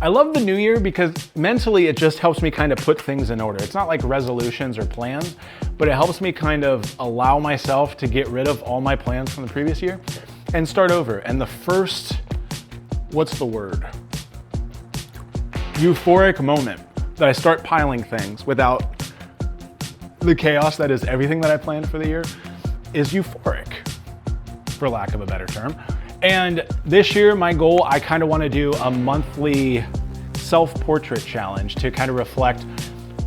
I love the new year because mentally it just helps me kind of put things in order. It's not like resolutions or plans, but it helps me kind of allow myself to get rid of all my plans from the previous year and start over. And the first, what's the word? Euphoric moment that I start piling things without the chaos that is everything that I planned for the year is euphoric, for lack of a better term. And this year, my goal, I kind of want to do a monthly self-portrait challenge to kind of reflect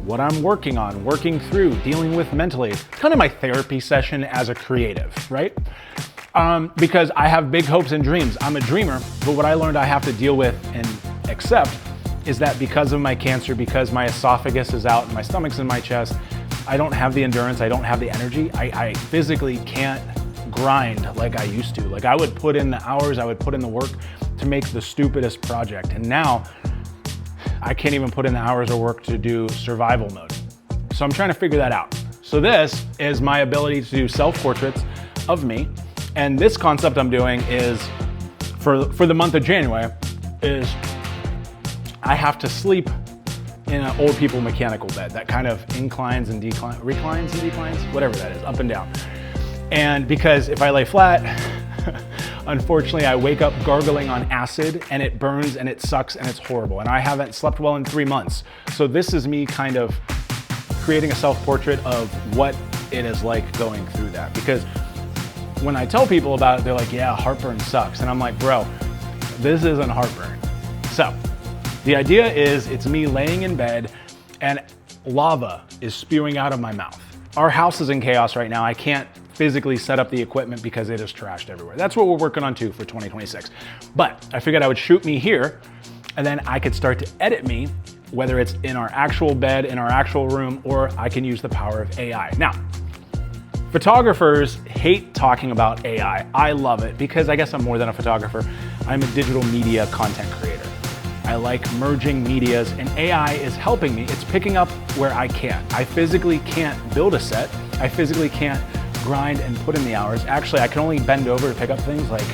what I'm working on, working through, dealing with mentally. It's kind of my therapy session as a creative, right? Because I have big hopes and dreams. I'm a dreamer, but what I learned I have to deal with and accept is that because of my cancer, because my esophagus is out and my stomach's in my chest, I don't have the endurance, I don't have the energy. I physically can't grind like I used to. Like I would put in the hours, I would put in the work to make the stupidest project. And now I can't even put in the hours or work to do survival mode. So I'm trying to figure that out. So this is my ability to do self-portraits of me. And this concept I'm doing is for the month of January is I have to sleep in an old people mechanical bed that kind of inclines and reclines and declines, whatever that is, up and down. And because if I lay flat, unfortunately I wake up gargling on acid and it burns and it sucks and it's horrible. And I haven't slept well in 3 months. So this is me kind of creating a self-portrait of what it is like going through that. Because when I tell people about it, they're like, yeah, heartburn sucks. And I'm like, bro, this isn't heartburn. So the idea is it's me laying in bed and lava is spewing out of my mouth. Our house is in chaos right now. I can't physically set up the equipment because it is trashed everywhere. That's what we're working on too for 2026. But I figured I would shoot me here and then I could start to edit me, whether it's in our actual bed, in our actual room, or I can use the power of AI. Now, photographers hate talking about AI. I love it because I guess I'm more than a photographer. I'm a digital media content creator. I like merging medias and AI is helping me. It's picking up where I can't. I physically can't build a set. I physically can't grind and put in the hours. Actually, I can only bend over to pick up things like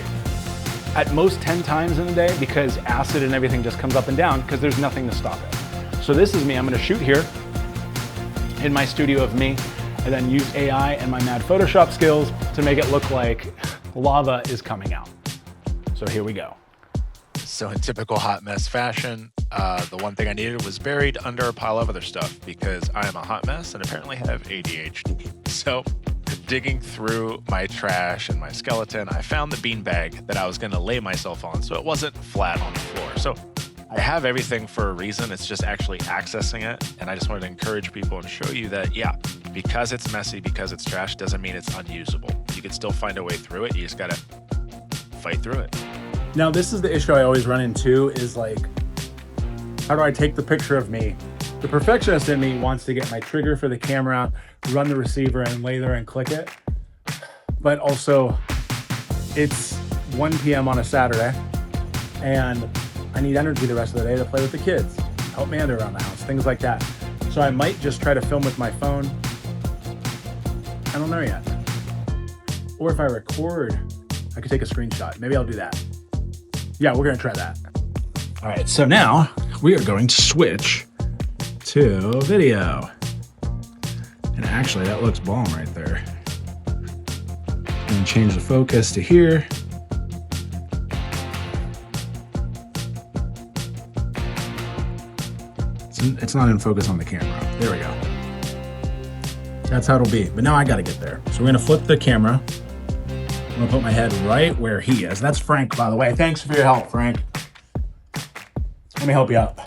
at most 10 times in a day because acid and everything just comes up and down because there's nothing to stop it. So this is me. I'm gonna shoot here in my studio of me and then use AI and my mad Photoshop skills to make it look like lava is coming out. So here we go. So in typical hot mess fashion, the one thing I needed was buried under a pile of other stuff because I am a hot mess and apparently have ADHD. So digging through my trash and my skeleton, I found the beanbag that I was gonna lay myself on so it wasn't flat on the floor. So I have everything for a reason. It's just actually accessing it. And I just wanted to encourage people and show you that, yeah, because it's messy, because it's trash, doesn't mean it's unusable. You can still find a way through it. You just gotta fight through it. Now, this is the issue I always run into is like, how do I take the picture of me? The perfectionist in me wants to get my trigger for the camera, run the receiver and lay there and click it. But also it's 1 p.m. on a Saturday and I need energy the rest of the day to play with the kids, help Amanda around the house, things like that. So I might just try to film with my phone. I don't know yet. Or if I record, I could take a screenshot. Maybe I'll do that. Yeah, we're gonna try that. All right, so now we are going to switch to video. And actually that looks bomb right there. And change the focus to here. It's not in focus on the camera. There we go. That's how it'll be. But now I gotta get there. So we're gonna flip the camera. I'm gonna put my head right where he is. That's Frank, by the way. Thanks for your help, Frank. Let me help you out.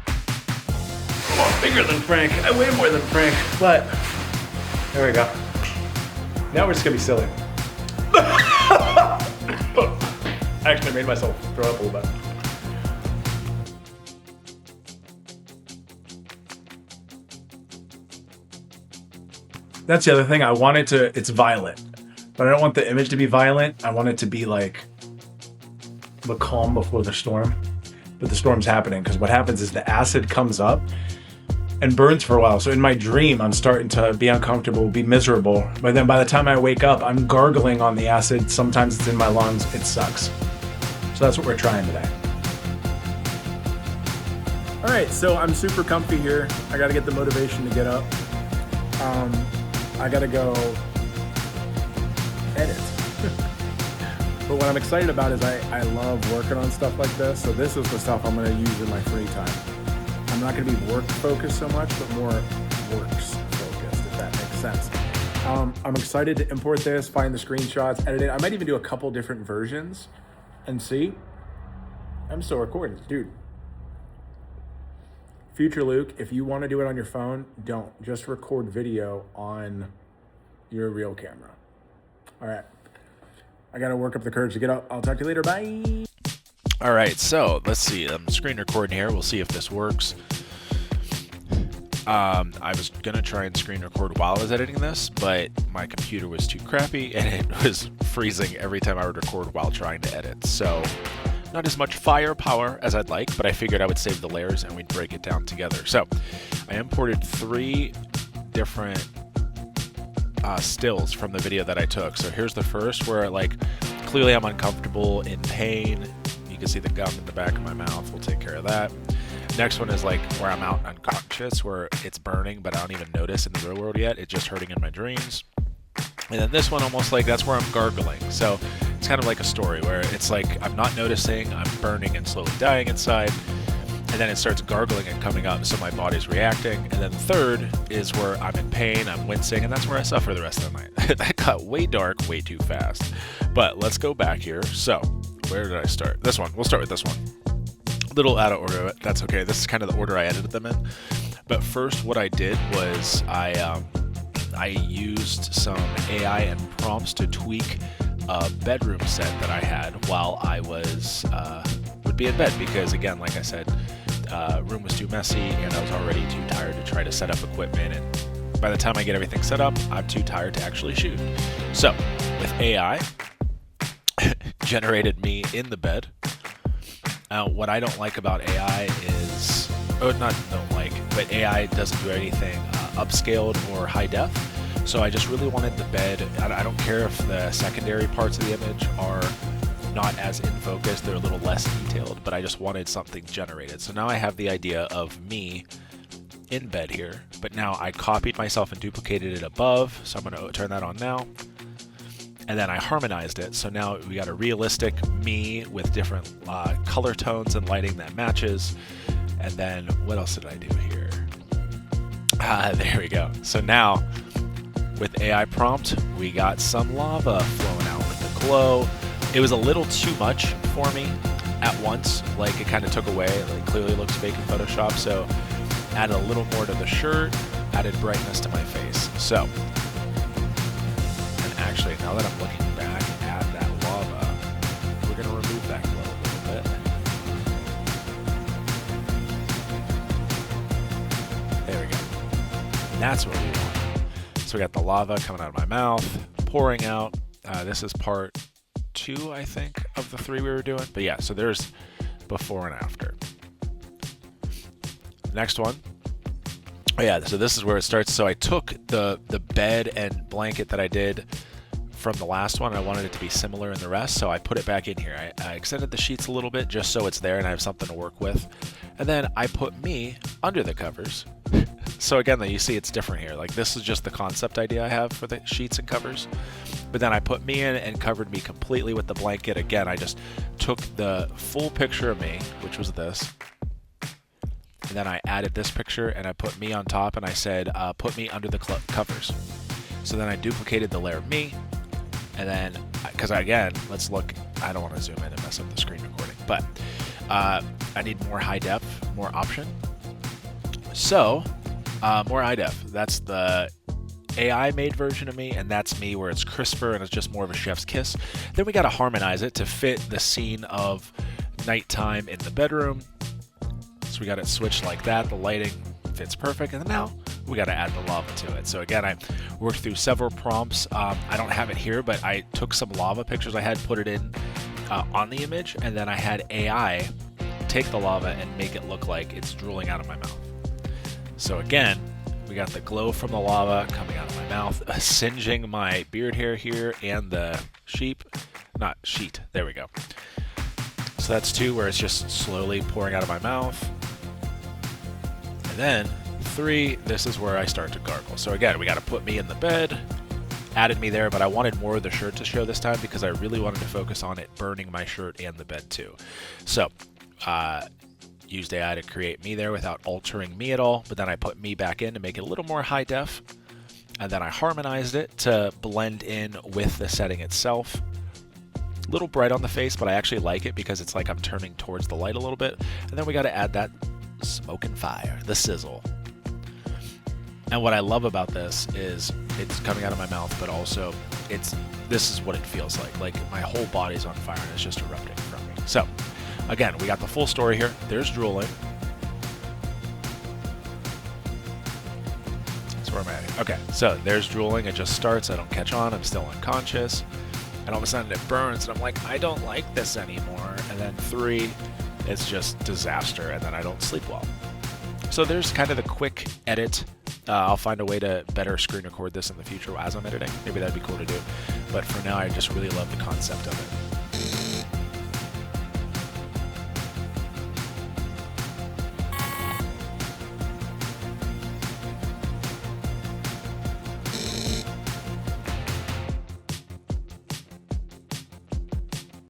I'm bigger than Frank. I weigh more than Frank, but there we go. Now we're just gonna be silly. I actually made myself throw up a little bit. That's the other thing. I want it to, it's violent, but I don't want the image to be violent. I want it to be like the calm before the storm, but the storm's happening because what happens is the acid comes up and burns for a while. So in my dream, I'm starting to be uncomfortable, be miserable. But then by the time I wake up, I'm gargling on the acid. Sometimes it's in my lungs. It sucks. So that's what we're trying today. All right, so I'm super comfy here. I got to get the motivation to get up. I got to go edit. But what I'm excited about is I love working on stuff like this. So this is the stuff I'm going to use in my free time. I'm not going to be work focused so much, but more works focused, if that makes sense. I'm excited to import this, find the screenshots, edit it. I might even do a couple different versions and see. I'm still recording, dude. Future Luke, if you want to do it on your phone, don't. Just record video on your real camera. All right. I got to work up the courage to get up. I'll talk to you later. Bye. All right, so let's see. I'm screen recording here. We'll see if this works. I was going to try and screen record while I was editing this, but my computer was too crappy and it was freezing every time I would record while trying to edit. So not as much firepower as I'd like, but I figured I would save the layers and we'd break it down together. So I imported 3 different stills from the video that I took. So here's the first where like clearly I'm uncomfortable, in pain. You can see the gum in the back of my mouth. We'll take care of that. Next one is like where I'm out unconscious, where it's burning, but I don't even notice in the real world yet. It's just hurting in my dreams. And then this one almost like that's where I'm gargling. So it's kind of like a story where it's like I'm not noticing, I'm burning and slowly dying inside. And then it starts gargling and coming up, so my body's reacting. And then the third is where I'm in pain, I'm wincing, and that's where I suffer the rest of the night. That got way dark, way too fast. But let's go back here. So where did I start? This one. We'll start with this one. A little out of order, but that's okay. This is kind of the order I edited them in. But first, what I did was I used some AI and prompts to tweak a bedroom set that I had while I would be in bed, because again, like I said, room was too messy and I was already too tired to try to set up equipment, and by the time I get everything set up, I'm too tired to actually shoot. So with AI, generated me in the bed. What I don't like about AI is, or not don't like, but AI doesn't do anything upscaled or high def. So I just really wanted the bed. I don't care if the secondary parts of the image are not as in focus, they're a little less detailed, but I just wanted something generated. So now I have the idea of me in bed here, but now I copied myself and duplicated it above. So I'm going to turn that on now. And then I harmonized it. So now we got a realistic me with different color tones and lighting that matches. And then what else did I do here? There we go. So now with AI prompt, we got some lava flowing out with the glow. It was a little too much for me at once. Like it kind of took away, like clearly looks fake in Photoshop. So added a little more to the shirt, added brightness to my face. So, and actually now that I'm looking back at that lava, we're gonna remove that glow a little bit. There we go. And that's what we want. So we got the lava coming out of my mouth, pouring out. This is part 2, I think, of the 3 we were doing. But yeah, so there's before and after. Next one. Oh yeah, so this is where it starts. So I took the bed and blanket that I did from the last one. I wanted it to be similar in the rest, so I put it back in here. I extended the sheets a little bit just so it's there and I have something to work with. And then I put me under the covers. So again, you see it's different here. Like this is just the concept idea I have for the sheets and covers. But then I put me in and covered me completely with the blanket. Again, I just took the full picture of me, which was this. And then I added this picture and I put me on top and I said, put me under the covers. So then I duplicated the layer of me. And then, because again, let's look, I don't want to zoom in and mess up the screen recording, but I need more high def, more option. So, more high def. That's the AI made version of me, and that's me where it's crisper and it's just more of a chef's kiss. Then we got to harmonize it to fit the scene of nighttime in the bedroom. So we got it switched like that. The lighting fits perfect. And then now we got to add the lava to it. So again, I worked through several prompts. I don't have it here, but I took some lava pictures I had, put it in on the image, and then I had AI take the lava and make it look like it's drooling out of my mouth. So again, we got the glow from the lava coming out of my mouth, singeing my beard hair here and the sheet. There we go. So that's 2 where it's just slowly pouring out of my mouth. And then 3, this is where I start to gargle. So again, we got to put me in the bed, added me there, but I wanted more of the shirt to show this time because I really wanted to focus on it burning my shirt and the bed too. So used AI to create me there without altering me at all, but then I put me back in to make it a little more high def, and then I harmonized it to blend in with the setting itself. A little bright on the face, but I actually like it because it's like I'm turning towards the light a little bit. And then we got to add that smoke and fire, the sizzle. And what I love about this is it's coming out of my mouth, but also this is what it feels like. Like my whole body's on fire and it's just erupting from me. So again, we got the full story here. There's drooling. So where am I at? Okay, so there's drooling. It just starts. I don't catch on. I'm still unconscious. And all of a sudden it burns. And I'm like, I don't like this anymore. And then 3, it's just disaster. And then I don't sleep well. So there's kind of the quick edit. I'll find a way to better screen record this in the future as I'm editing. Maybe that'd be cool to do. But for now, I just really love the concept of it.